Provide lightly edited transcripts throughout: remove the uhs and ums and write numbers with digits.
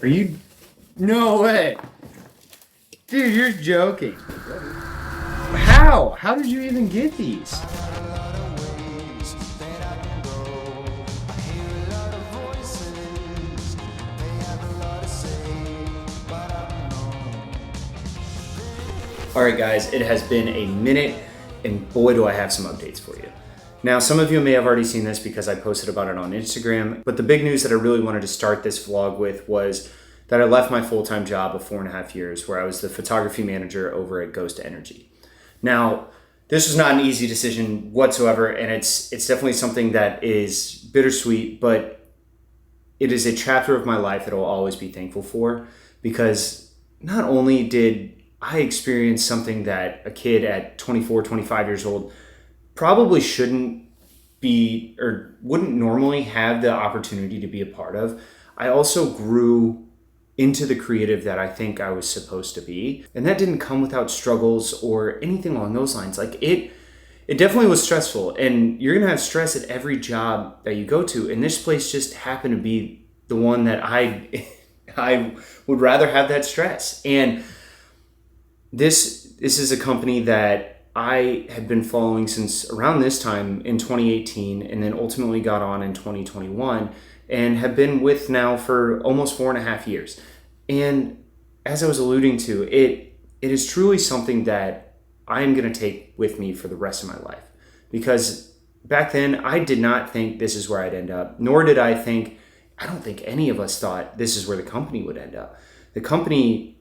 Are you? No way. Dude, you're joking. How? How did you even get these? All right, guys, it has been a minute, and boy, do I have some updates for you. Now, some of you may have already seen this because I posted about it on Instagram, but the big news that I really wanted to start this vlog with was that I left my full-time job of 4.5 years where I was the photography manager over at Ghost Energy. Now, this was not an easy decision whatsoever, and it's definitely something that is bittersweet, but it is a chapter of my life that I'll always be thankful for, because not only did I experienced something that a kid at 24, 25 years old probably shouldn't be or wouldn't normally have the opportunity to be a part of. I also grew into the creative that I think I was supposed to be. And that didn't come without struggles or anything along those lines. Like it definitely was stressful, and you're going to have stress at every job that you go to. And this place just happened to be the one that I would rather have that stress. And This is a company that I had been following since around this time in 2018, and then ultimately got on in 2021, and have been with now for almost 4.5 years. And as I was alluding to, it is truly something that I am going to take with me for the rest of my life. Because back then, I did not think this is where I'd end up, nor did I don't think any of us thought this is where the company would end up. The company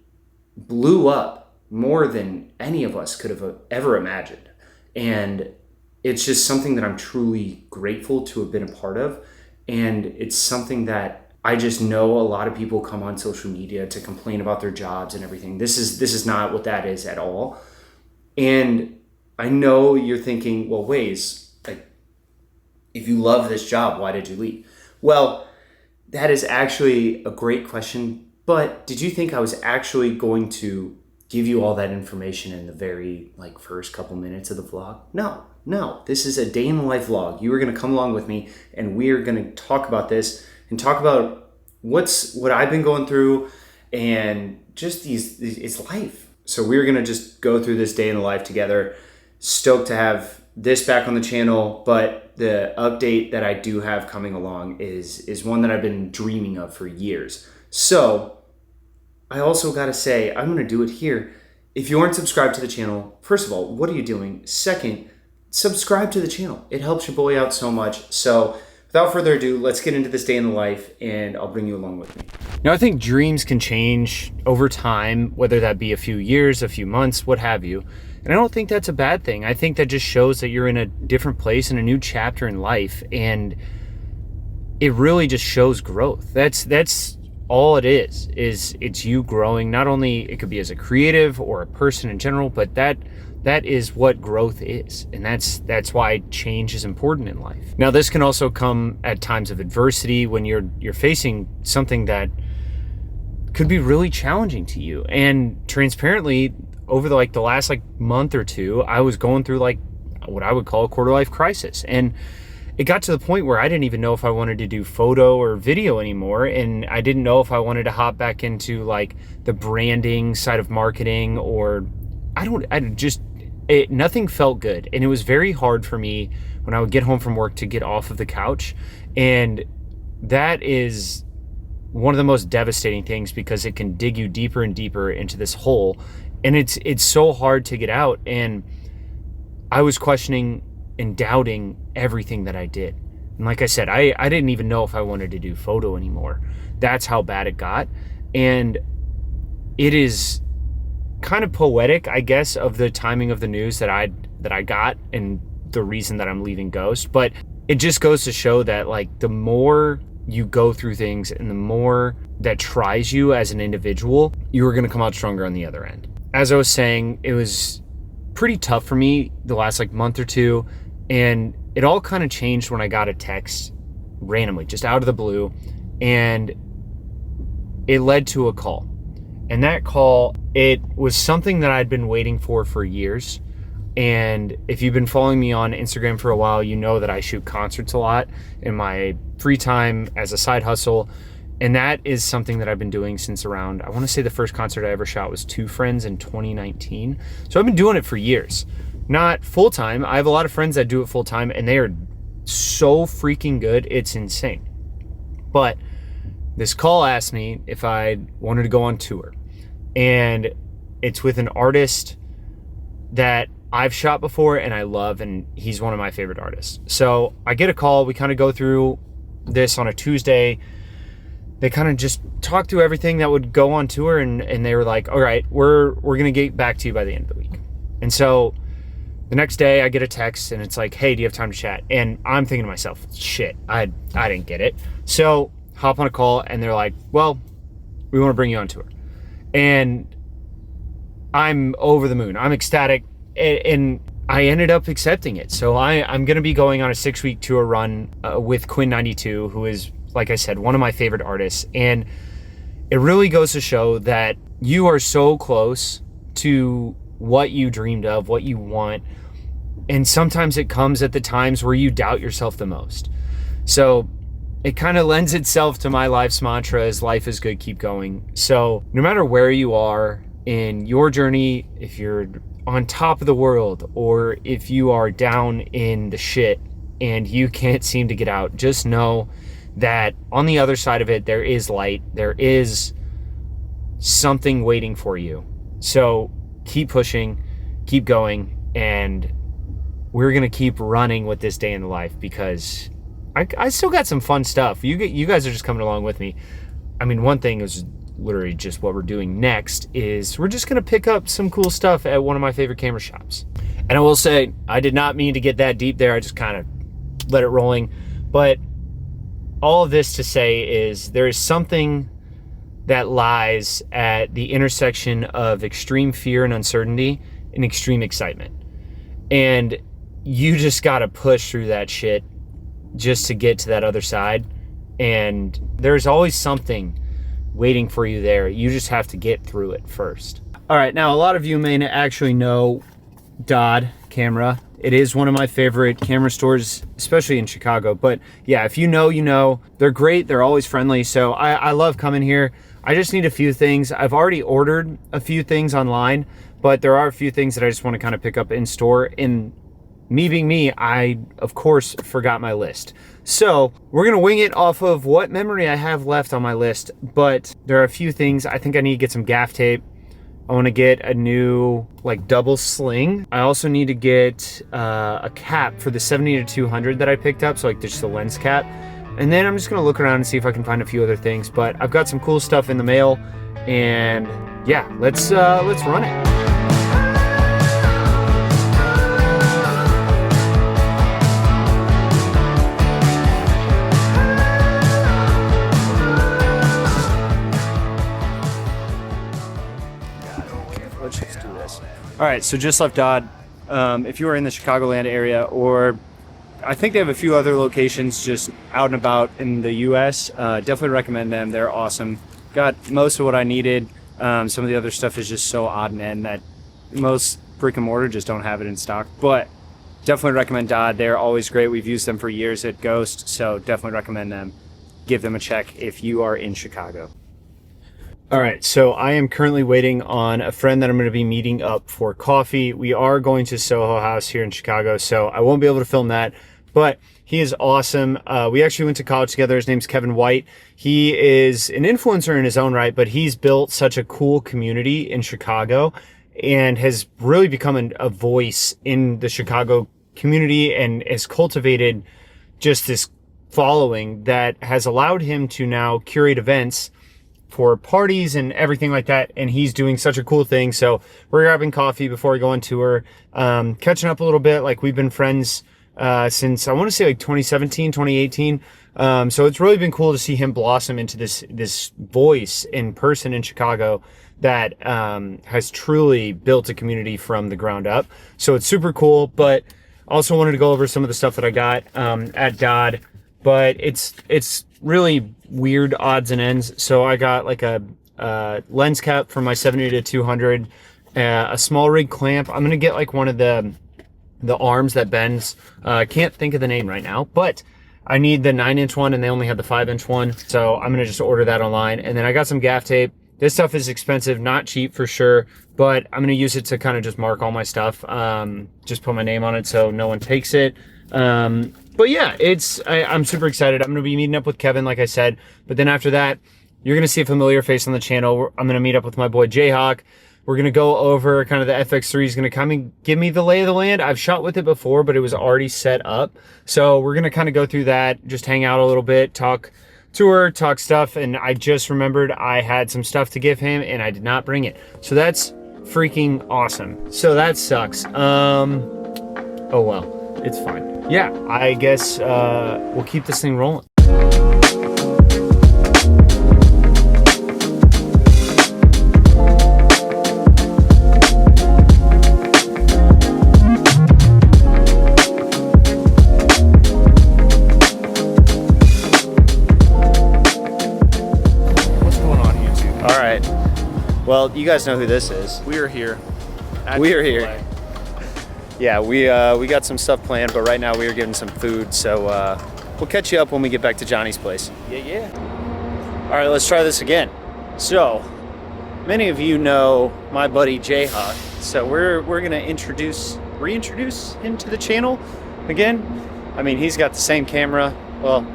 blew up more than any of us could have ever imagined. And it's just something that I'm truly grateful to have been a part of. And it's something that I just know a lot of people come on social media to complain about their jobs and everything. This is not what that is at all. And I know you're thinking, well, Waze, like, if you love this job, why did you leave? Well, that is actually a great question. But did you think I was actually going to give you all that information in the very first couple minutes of the vlog? No. This is a day in the life vlog. You are going to come along with me, and we are going to talk about this and talk about what I've been going through, and just it's life. So we're going to just go through this day in the life together. Stoked to have this back on the channel, but the update that I do have coming along is one that I've been dreaming of for years. So I also got to say, I'm going to do it here. If you aren't subscribed to the channel, first of all, what are you doing? Second, subscribe to the channel. It helps your boy out so much. So without further ado, let's get into this day in the life, and I'll bring you along with me. Now, I think dreams can change over time, whether that be a few years, a few months, what have you. And I don't think that's a bad thing. I think that just shows that you're in a different place, in a new chapter in life. And it really just shows growth. That's all it is it's you growing. Not only it could be as a creative or a person in general, but that is what growth is. And that's why change is important in life. Now, this can also come at times of adversity when you're facing something that could be really challenging to you. And transparently, over the last month or two, I was going through what I would call a quarter life crisis. And it got to the point where I didn't even know if I wanted to do photo or video anymore. And I didn't know if I wanted to hop back into the branding side of marketing, or nothing felt good. And it was very hard for me when I would get home from work to get off of the couch. And that is one of the most devastating things, because it can dig you deeper and deeper into this hole. And it's so hard to get out. And I was questioning and doubting everything that I did. And like I said, I didn't even know if I wanted to do photo anymore. That's how bad it got. And it is kind of poetic, I guess, of the timing of the news that I got and the reason that I'm leaving Ghost. But it just goes to show that the more you go through things and the more that tries you as an individual, you are going to come out stronger on the other end. As I was saying, it was pretty tough for me the last month or two. And it all kind of changed when I got a text randomly, just out of the blue, and it led to a call. And that call, it was something that I'd been waiting for years. And if you've been following me on Instagram for a while, you know that I shoot concerts a lot in my free time as a side hustle. And that is something that I've been doing since around, I want to say the first concert I ever shot was Two Friends in 2019. So I've been doing it for years. Not full time. I have a lot of friends that do it full time, and they are so freaking good. It's insane. But this call asked me if I wanted to go on tour. And it's with an artist that I've shot before and I love, and he's one of my favorite artists. So I get a call. We kind of go through this on a Tuesday. They kind of just talk through everything that would go on tour, and they were like, all right, we're going to get back to you by the end of the week. And so the next day I get a text and it's like, hey, do you have time to chat? And I'm thinking to myself, shit, I didn't get it. So hop on a call and they're like, well, we want to bring you on tour. And I'm over the moon. I'm ecstatic. And I ended up accepting it. So I'm going to be going on a 6-week tour run with Quinn92, who is, like I said, one of my favorite artists. And it really goes to show that you are so close to what you dreamed of, what you want. And sometimes it comes at the times where you doubt yourself the most. So it kind of lends itself to my life's mantra is life is good, keep going. So no matter where you are in your journey, if you're on top of the world or if you are down in the shit and you can't seem to get out, just know that on the other side of it, there is light. There is something waiting for you. So keep pushing, keep going, and we're going to keep running with this day in the life because I still got some fun stuff. You guys are just coming along with me. I mean, one thing is literally just what we're doing next is we're just going to pick up some cool stuff at one of my favorite camera shops. And I will say, I did not mean to get that deep there. I just kind of let it rolling. But all of this to say is there is something that lies at the intersection of extreme fear and uncertainty and extreme excitement. And you just got to push through that shit just to get to that other side. And there's always something waiting for you there. You just have to get through it first. All right, now a lot of you may actually know Dodd Camera. It is one of my favorite camera stores, especially in Chicago. But yeah, if you know, you know. They're great. They're always friendly. So I love coming here. I just need a few things. I've already ordered a few things online, but there are a few things that I just want to kind of pick up in store. And me being me, I, of course, forgot my list. So we're going to wing it off of what memory I have left on my list. But there are a few things. I think I need to get some gaff tape. I want to get a new like double sling. I also need to get a cap for the 70-200 that I picked up. So like just a lens cap. And then I'm just going to look around and see if I can find a few other things. But I've got some cool stuff in the mail. And yeah, let's run it. Let's just do this. All right, so just left Dodd. If you are in the Chicagoland area, or I think they have a few other locations just out and about in the US, definitely recommend them. They're awesome. Got most of what I needed. Some of the other stuff is just so odd and end that most brick and mortar just don't have it in stock. But definitely recommend Dodd. They're always great. We've used them for years at Ghost, so definitely recommend them. Give them a check if you are in Chicago. All right, so I am currently waiting on a friend that I'm going to be meeting up for coffee. We are going to Soho House here in Chicago, so I won't be able to film that, but he is awesome. We actually went to college together. His name's Kevin White. He is an influencer in his own right, but he's built such a cool community in Chicago and has really become a voice in the Chicago community and has cultivated just this following that has allowed him to now curate events for parties and everything like that. And he's doing such a cool thing. So we're grabbing coffee before we go on tour, catching up a little bit. Like we've been friends since I want to say like 2017, 2018. So it's really been cool to see him blossom into this voice in person in Chicago that has truly built a community from the ground up. So it's super cool, but also wanted to go over some of the stuff that I got at Dodd, but it's really weird odds and ends. So I got like a lens cap for my 70-200, a small rig clamp. I'm gonna get like one of the arms that bends. Can't think of the name right now, but I need the 9-inch one and they only have the 5-inch one. So I'm gonna just order that online. And then I got some gaff tape. This stuff is expensive, not cheap for sure, but I'm gonna use it to kind of just mark all my stuff. Just put my name on it so no one takes it. But yeah, I'm super excited. I'm gonna be meeting up with Kevin, like I said, but then after that, you're gonna see a familiar face on the channel. I'm gonna meet up with my boy JHawk. We're gonna go over kind of the FX3 is gonna come and give me the lay of the land. I've shot with it before, but it was already set up. So we're gonna kind of go through that, just hang out a little bit, talk tour, talk stuff. And I just remembered I had some stuff to give him and I did not bring it. So that's freaking awesome. So that sucks. Oh well, it's fine. Yeah, I guess we'll keep this thing rolling. Well, you guys know who this is. We are here. We are here. Yeah, we got some stuff planned, but right now we are getting some food, so we'll catch you up when we get back to Johnny's place. Yeah. All right, let's try this again. So, many of you know my buddy JHawk, so we're gonna reintroduce him to the channel again. I mean, he's got the same camera, well,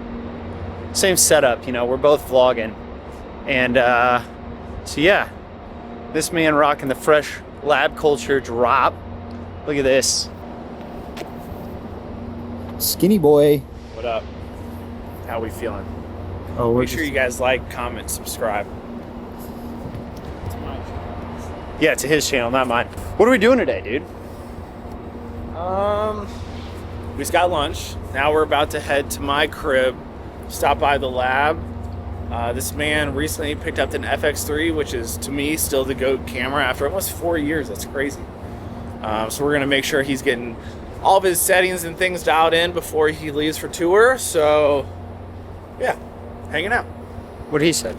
same setup. You know, we're both vlogging, and so yeah. This man rocking the fresh Lab Culture drop. Look at this. Skinny boy. What up? How we feeling? Oh, make sure you guys like, comment, subscribe. It's my channel. Yeah, to his channel, not mine. What are we doing today, dude? We just got lunch. Now we're about to head to my crib, stop by the lab. This man recently picked up an FX3, which is, to me, still the GOAT camera after almost 4 years. That's crazy. So we're going to make sure he's getting all of his settings and things dialed in before he leaves for tour. So, yeah, hanging out. What he said.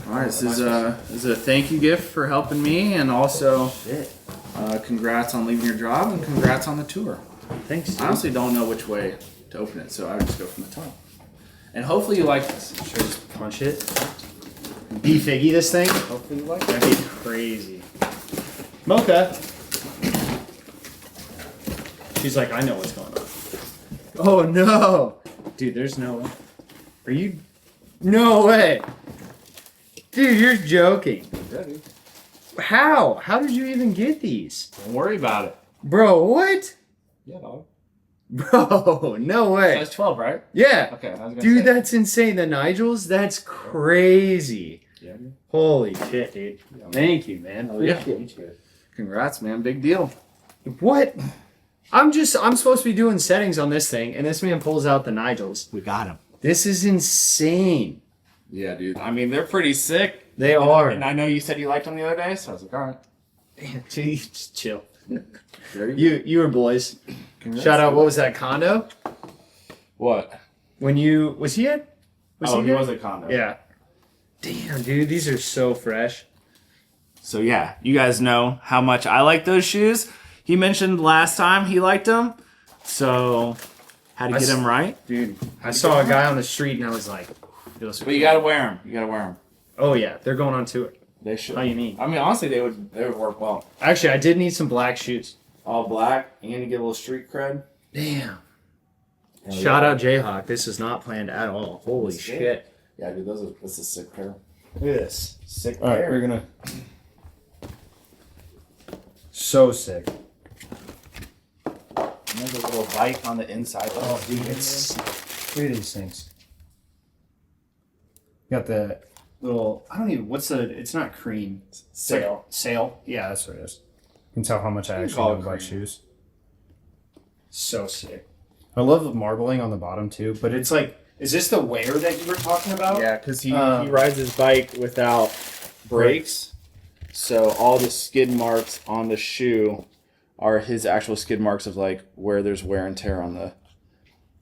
All right, this is a thank you gift for helping me, and also congrats on leaving your job, and congrats on the tour. Thanks, dude. I honestly don't know which way to open it, so I would just go from the top. And hopefully you like this. Should I just punch it? Be-figgy this thing? Hopefully you like it. That'd be crazy. Mocha. She's like, I know what's going on. Oh no! Dude, there's no way. Are you? No way! Dude, you're joking. Yeah, dude. How? How did you even get these? Don't worry about it. Bro, what? Yeah, dog. Bro, no way. Size 12, right? Yeah. Okay, I was gonna Dude, say. that's insane. The Nigels? That's crazy. Yeah, dude. Holy shit, dude. Thank you, man. Oh, yeah. Appreciate you. Congrats, man. Big deal. What? I'm supposed to be doing settings on this thing, and this man pulls out the Nigels. We got him. This is insane. Yeah, dude. I mean, they're pretty sick. They are. And I know you said you liked them the other day, so I was like, all right. Jeez, chill. There you You were boys. Congrats. Shout out, what was that, condo? What? When you, was he at? He there? was a condo. Yeah. Damn, dude, these are so fresh. So yeah, you guys know how much I like those shoes. He mentioned last time he liked them, so had to get him right. Dude, I saw a guy on the street and I was like, those are But you gotta wear them. You gotta wear them. Oh yeah, they're going on tour. They should. How you mean? I mean, honestly, they would work well. Actually, I did need some black shoes. All black, and you get a little street cred. Damn. Hell Shout yeah. out JHawk. This is not planned at all. Holy That's shit. Yeah, dude, this is a sick pair. Look at this. Sick All right, pair. we're gonna. So sick. And there's a little bike on the inside. Oh, dude, it's. Look at these things. Got the little. I don't even. What's the? It's not cream. Sail. Sail. Yeah, that's what it is. You can tell how much I You actually call know it about cream. shoes. So sick. I love the marbling on the bottom too, but it's like. Is this the wear that you were talking about? Yeah, because he rides his bike without brakes, so all the skid marks on the shoe are his actual skid marks of like where there's wear and tear on the.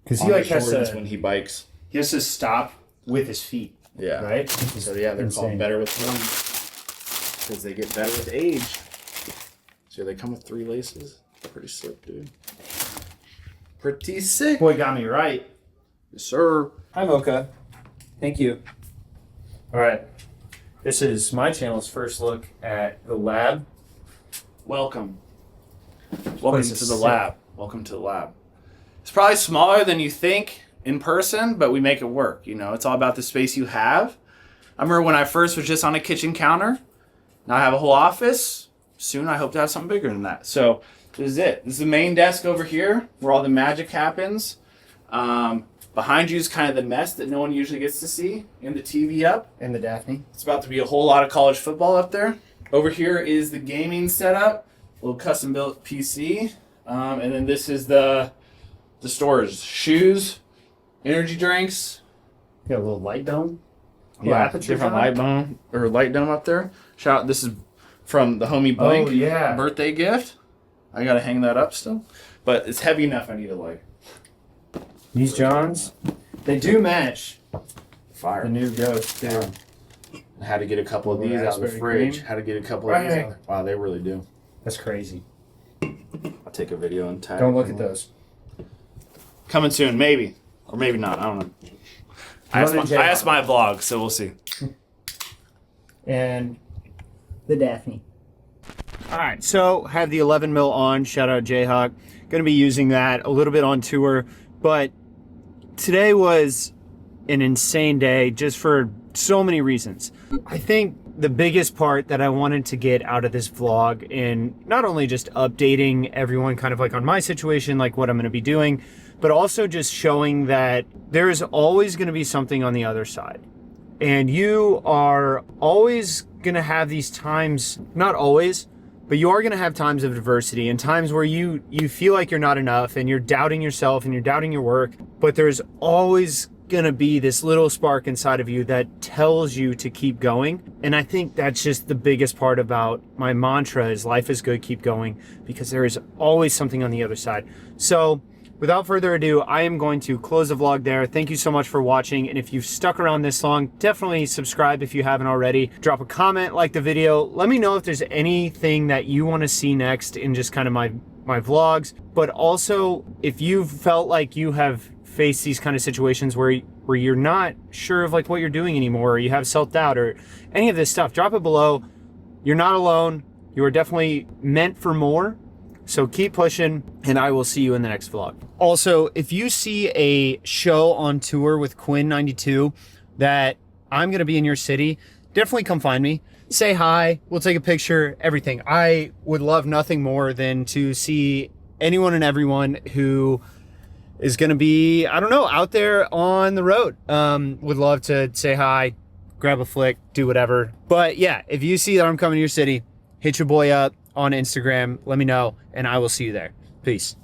Because on he the like has Jordans to. when he bikes. He has to stop with his feet. Yeah. Right. So yeah, they're called Insane. better with one because they get better with age. So they come with 3 laces. Pretty sick, dude. Pretty sick. Boy got me right. Yes, sir. Hi, Mocha. Thank you. All right. This is my channel's first look at the lab. Welcome. Welcome Place to is the sick. lab. Welcome to the lab. It's probably smaller than you think in person, but we make it work. You know, it's all about the space you have. I remember when I first was just on a kitchen counter. Now I have a whole office. Soon I hope to have something bigger than that. So this is it. This is the main desk over here where all the magic happens. Behind you is kind of the mess that no one usually gets to see, and the TV up. And the Daphne. It's about to be a whole lot of college football up there. Over here is the gaming setup, a little custom built PC. And then this is the storage. Shoes, energy drinks. Got a little light dome. Different light dome up there. Shout out, this is from the homie Blink. Oh, yeah. Birthday gift. I gotta hang that up still. But it's heavy enough I need to like These Johns, they do match fire. the new Ghost too. I had to get a couple of these out of the Raspberry fridge. cream. Had to get a couple of these out. Wow, they really do. That's crazy. I'll take a video and tag. Don't look at those. Coming soon, maybe. Or maybe not. I don't know. I asked my vlog, so we'll see. And the Daphne. All right, so have the 11 mil on. Shout out JHawk. Going to be using that a little bit on tour, but today was an insane day just for so many reasons. I think the biggest part that I wanted to get out of this vlog, and not only just updating everyone kind of like on my situation, like what I'm going to be doing, but also just showing that there is always going to be something on the other side. And you are always going to have these times, not always, but you are going to have times of adversity and times where you feel like you're not enough and you're doubting yourself and you're doubting your work, but there's always going to be this little spark inside of you that tells you to keep going. And I think that's just the biggest part about my mantra is life is good, keep going, because there is always something on the other side. So without further ado, I am going to close the vlog there. Thank you so much for watching. And if you've stuck around this long, definitely subscribe if you haven't already. Drop a comment, like the video. Let me know if there's anything that you want to see next in just kind of my vlogs. But also, if you've felt like you have faced these kind of situations where you're not sure of like what you're doing anymore, or you have self-doubt or any of this stuff, drop it below. You're not alone. You are definitely meant for more. So keep pushing, and I will see you in the next vlog. Also, if you see a show on tour with Quinn92 that I'm gonna be in your city, definitely come find me. Say hi, we'll take a picture, everything. I would love nothing more than to see anyone and everyone who is gonna be, I don't know, out there on the road. Would love to say hi, grab a flick, do whatever. But yeah, if you see that I'm coming to your city, hit your boy up on Instagram, let me know, and I will see you there. Peace.